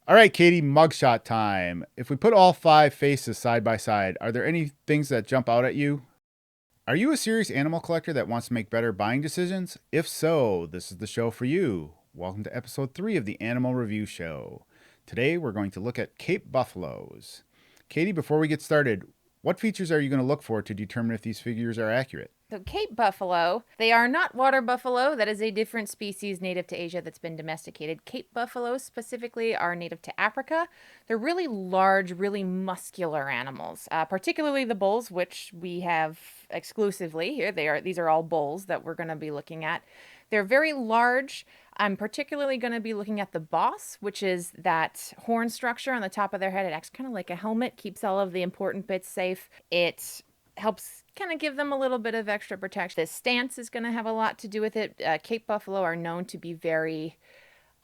All right, Katie, mugshot time. If we put all 5 faces side by side, are there any things that jump out at you? Are you a serious animal collector that wants to make better buying decisions? If so, this is the show for you. Welcome to episode 3 of the Animal Review Show. Today, we're going to look at Cape buffaloes. Katie, before we get started, what features are you going to look for to determine if these figures are accurate? So Cape buffalo, they are not water buffalo. That is a different species native to Asia that's been domesticated. Cape buffaloes specifically are native to Africa. They're really large, really muscular animals, particularly the bulls, which we have exclusively here. These are all bulls that we're going to be looking at. They're very large. I'm particularly going to be looking at the boss, which is that horn structure on the top of their head. It acts kind of like a helmet, keeps all of the important bits safe. It helps kind of give them a little bit of extra protection. The stance is going to have a lot to do with it. Cape buffalo are known to be very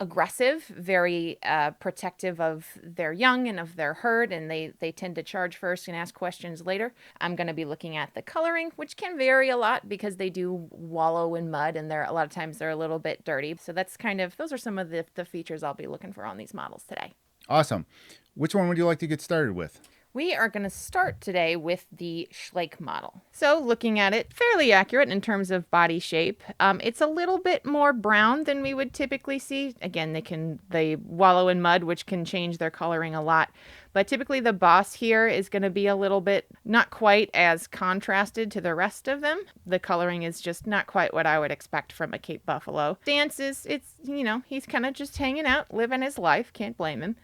aggressive, very protective of their young and of their herd, and they tend to charge first and ask questions later. I'm going to be looking at the coloring, which can vary a lot because they do wallow in mud, and a lot of times they're a little bit dirty. So those are some of the features I'll be looking for on these models today. Awesome. Which one would you like to get started with? We are going to start today with the Schleich model. So looking at it, fairly accurate in terms of body shape. It's a little bit more brown than we would typically see. Again, they wallow in mud, which can change their coloring a lot. But typically the boss here is going to be a little bit not quite as contrasted to the rest of them. The coloring is just not quite what I would expect from a Cape buffalo. Stance he's kind of just hanging out, living his life. Can't blame him.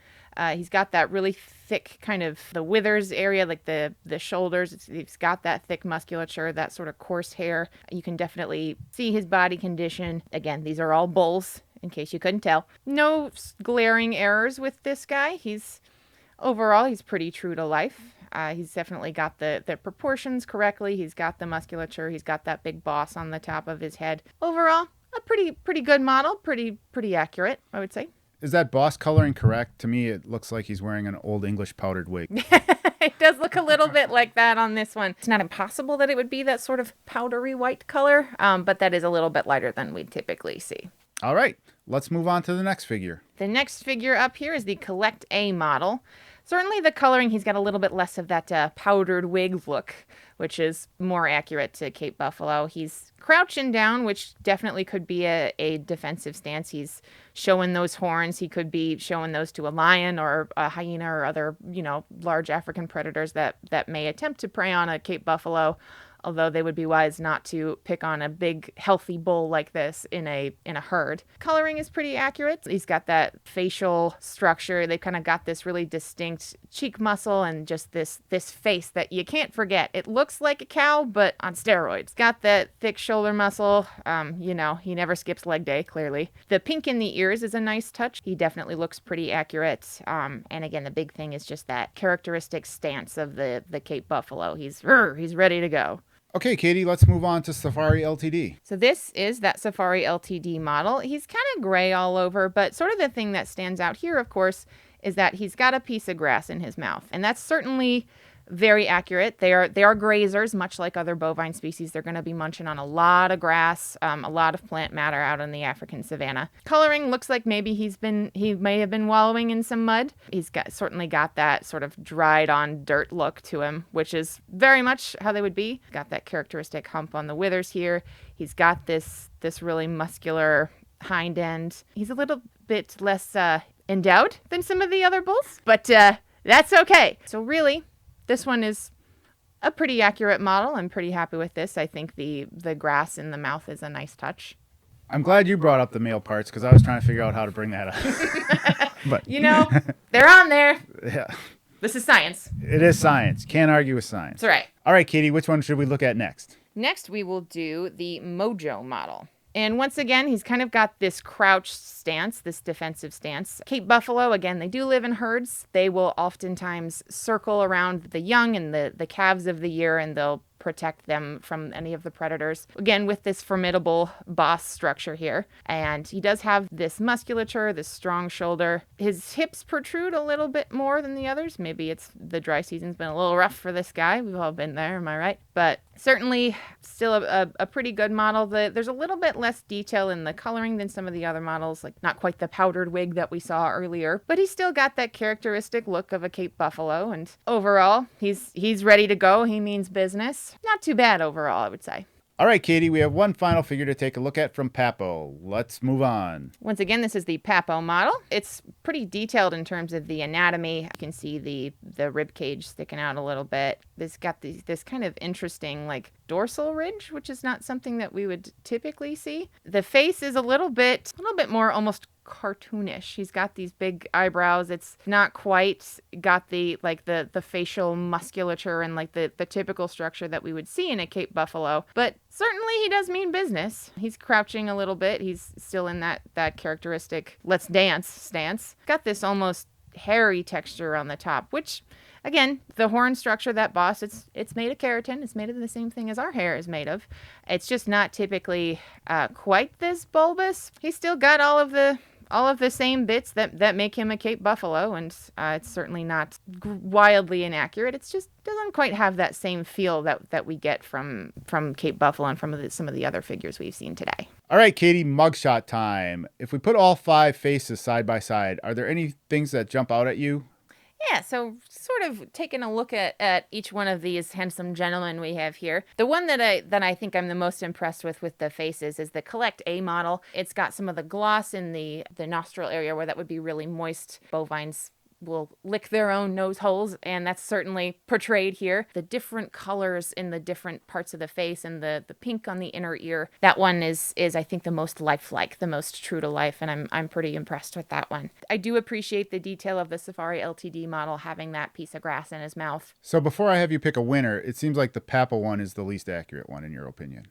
He's got that really thick kind of the withers area, like the shoulders. He's got that thick musculature, that sort of coarse hair. You can definitely see his body condition. Again, these are all bulls, in case you couldn't tell. No glaring errors with this guy. Overall, he's pretty true to life. He's definitely got the proportions correctly. He's got the musculature. He's got that big boss on the top of his head. Overall, a pretty good model. Pretty accurate, I would say. Is that boss coloring correct? To me, it looks like he's wearing an old English powdered wig. It does look a little bit like that on this one. It's not impossible that it would be that sort of powdery white color, but that is a little bit lighter than we typically see. All right, let's move on to the next figure. The next figure up here is the CollectA model. Certainly the coloring, he's got a little bit less of that powdered wig look, which is more accurate to Cape buffalo. He's crouching down, which definitely could be a defensive stance. He's showing those horns. He could be showing those to a lion or a hyena or other, large African predators that may attempt to prey on a Cape buffalo, although they would be wise not to pick on a big, healthy bull like this in a herd. Coloring is pretty accurate. He's got that facial structure. They've kind of got this really distinct cheek muscle and just this face that you can't forget. It looks like a cow, but on steroids. Got that thick shoulder muscle. He never skips leg day, clearly. The pink in the ears is a nice touch. He definitely looks pretty accurate. And again, the big thing is just that characteristic stance of the Cape buffalo. He's ready to go. Okay, Katie, let's move on to Safari Ltd. So this is that Safari Ltd model. He's kind of gray all over, but sort of the thing that stands out here, of course, is that he's got a piece of grass in his mouth. And that's certainly very accurate. They are grazers, much like other bovine species. They're going to be munching on a lot of grass, a lot of plant matter out in the African savanna. Coloring looks like maybe he may have been wallowing in some mud. He's certainly got that sort of dried on dirt look to him, which is very much how they would be. Got that characteristic hump on the withers here. He's got this really muscular hind end. He's a little bit less endowed than some of the other bulls, but that's okay. So really, this one is a pretty accurate model. I'm pretty happy with this. I think the grass in the mouth is a nice touch. I'm glad you brought up the male parts because I was trying to figure out how to bring that up. But they're on there. Yeah. This is science. It is science. Can't argue with science. That's right. All right, Katie, which one should we look at next? Next, we will do the Mojo model. And once again, he's kind of got this crouched stance, this defensive stance. Cape buffalo, again, they do live in herds. They will oftentimes circle around the young and the calves of the year, and they'll protect them from any of the predators. Again, with this formidable boss structure here. And he does have this musculature, this strong shoulder. His hips protrude a little bit more than the others. Maybe it's the dry season's been a little rough for this guy. We've all been there, am I right? But certainly still a pretty good model. There's a little bit less detail in the coloring than some of the other models, like not quite the powdered wig that we saw earlier, but he's still got that characteristic look of a Cape buffalo. And overall, he's ready to go. He means business. Not too bad overall, I would say. All right, Katie, we have one final figure to take a look at from Papo. Let's move on. Once again, this is the Papo model. It's pretty detailed in terms of the anatomy. You can see the rib cage sticking out a little bit. It's got this kind of interesting like dorsal ridge, which is not something that we would typically see. The face is a little bit more almost cartoonish. He's got these big eyebrows. It's not quite got the facial musculature and like the typical structure that we would see in a Cape buffalo, but certainly he does mean business. He's crouching a little bit. He's still in that characteristic let's dance stance. Got this almost hairy texture on the top, which again, the horn structure, that boss, it's made of keratin. It's made of the same thing as our hair is made of. It's just not typically quite this bulbous. He's still got all of the same bits that make him a Cape buffalo, and it's certainly not wildly inaccurate. It's just doesn't quite have that same feel that we get from Cape buffalo and from some of the other figures we've seen today. All right, Katie, mugshot time. If we put all 5 faces side by side, are there any things that jump out at you? Yeah, so sort of taking a look at each one of these handsome gentlemen we have here. The one that I think I'm the most impressed with the faces is the CollectA model. It's got some of the gloss in the nostril area where that would be really moist. Bovines will lick their own nose holes, and that's certainly portrayed here. The different colors in the different parts of the face and the pink on the inner ear. That one is I think the most lifelike, the most true to life, and I'm pretty impressed with that one. I do appreciate the detail of the Safari LTD model having that piece of grass in his mouth. So before I have you pick a winner, it seems like the Papo one is the least accurate one in your opinion.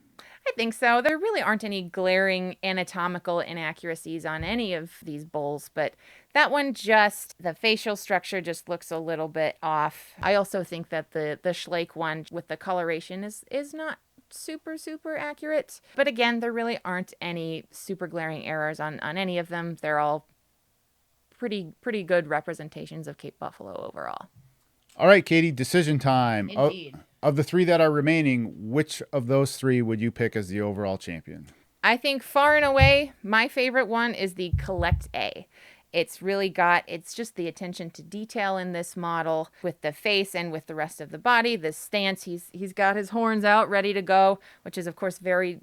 I think so. There really aren't any glaring anatomical inaccuracies on any of these bulls, but that one the facial structure just looks a little bit off. I also think that the Schleich one with the coloration is not super accurate. But again, there really aren't any super glaring errors on any of them. They're all pretty good representations of Cape buffalo overall. All right, Katie, decision time. Indeed. Of the 3 that are remaining, which of those 3 would you pick as the overall champion? I think far and away, my favorite one is the CollectA. It's just the attention to detail in this model with the face and with the rest of the body. The stance, he's got his horns out ready to go, which is of course very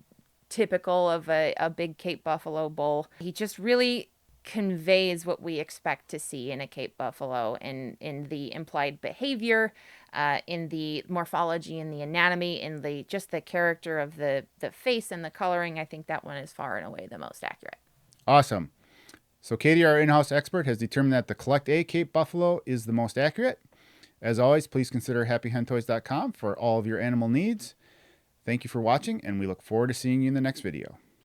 typical of a big Cape buffalo bull. He just really conveys what we expect to see in a Cape buffalo in the implied behavior, in the morphology, in the anatomy, in the character of the face and the coloring. I think that one is far and away the most accurate. Awesome. So Katie, our in-house expert, has determined that the CollectA Cape buffalo is the most accurate. As always, please consider happyhentoys.com for all of your animal needs. Thank you for watching, and we look forward to seeing you in the next video.